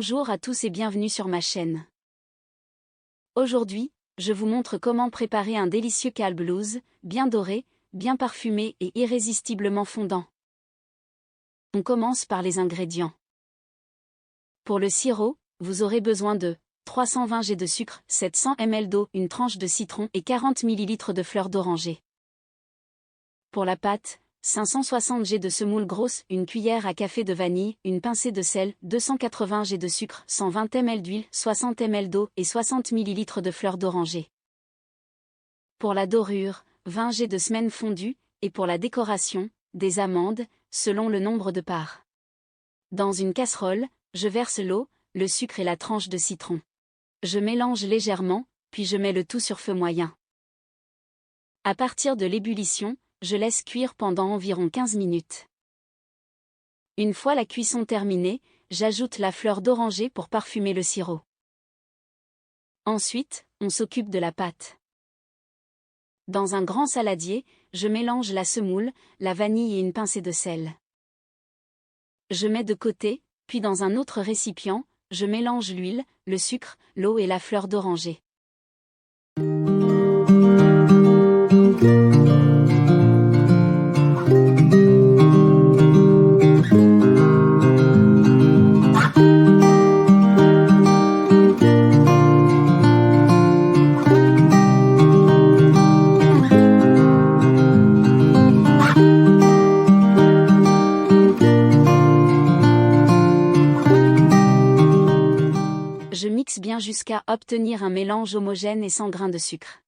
Bonjour à tous et bienvenue sur ma chaîne. Aujourd'hui, je vous montre comment préparer un délicieux Kale Blues, bien doré, bien parfumé et irrésistiblement fondant. On commence par les ingrédients. Pour le sirop, vous aurez besoin de 320 g de sucre, 700 ml d'eau, une tranche de citron et 40 ml de fleurs d'oranger. Pour la pâte, 560 g de semoule grosse, une cuillère à café de vanille, une pincée de sel, 280 g de sucre, 120 ml d'huile, 60 ml d'eau et 60 ml de fleurs d'oranger. Pour la dorure, 20 g de semaine fondue, et pour la décoration, des amandes, selon le nombre de parts. Dans une casserole, je verse l'eau, le sucre et la tranche de citron. Je mélange légèrement, puis je mets le tout sur feu moyen. À partir de l'ébullition, je laisse cuire pendant environ 15 minutes. Une fois la cuisson terminée, j'ajoute la fleur d'oranger pour parfumer le sirop. Ensuite, on s'occupe de la pâte. Dans un grand saladier, je mélange la semoule, la vanille et une pincée de sel. Je mets de côté, puis dans un autre récipient, je mélange l'huile, le sucre, l'eau et la fleur d'oranger. Je mixe bien jusqu'à obtenir un mélange homogène et sans grains de sucre.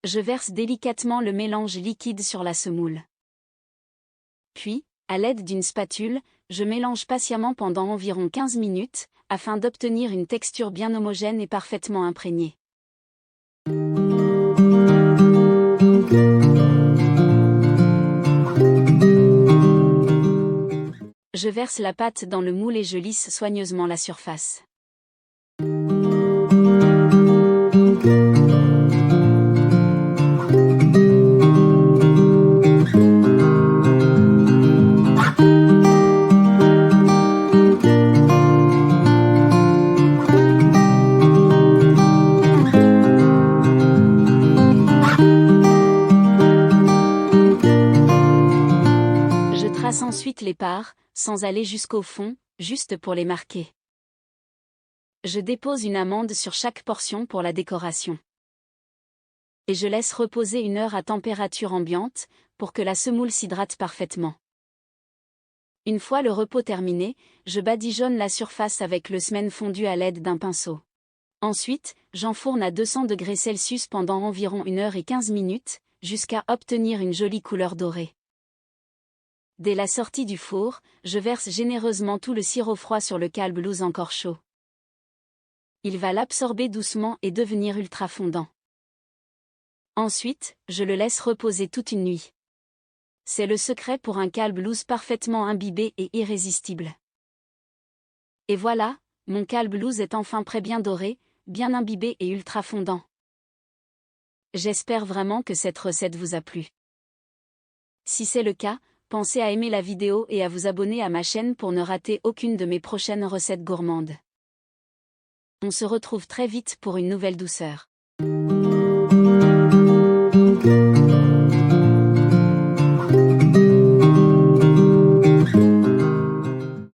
Je verse délicatement le mélange liquide sur la semoule. Puis, à l'aide d'une spatule, je mélange patiemment pendant environ 15 minutes, afin d'obtenir une texture bien homogène et parfaitement imprégnée. Je verse la pâte dans le moule et je lisse soigneusement la surface. Je trace ensuite les parts, sans aller jusqu'au fond, juste pour les marquer. Je dépose une amande sur chaque portion pour la décoration. Et je laisse reposer 1 heure à température ambiante, pour que la semoule s'hydrate parfaitement. Une fois le repos terminé, je badigeonne la surface avec le semaine fondu à l'aide d'un pinceau. Ensuite, j'enfourne à 200 degrés Celsius pendant environ 1 heure et 15 minutes, jusqu'à obtenir une jolie couleur dorée. Dès la sortie du four, je verse généreusement tout le sirop froid sur le Kale Blues encore chaud. Il va l'absorber doucement et devenir ultra fondant. Ensuite, je le laisse reposer toute une nuit. C'est le secret pour un Kale Blues parfaitement imbibé et irrésistible. Et voilà, mon Kale Blues est enfin prêt, bien doré, bien imbibé et ultra fondant. J'espère vraiment que cette recette vous a plu. Si c'est le cas, pensez à aimer la vidéo et à vous abonner à ma chaîne pour ne rater aucune de mes prochaines recettes gourmandes. On se retrouve très vite pour une nouvelle douceur.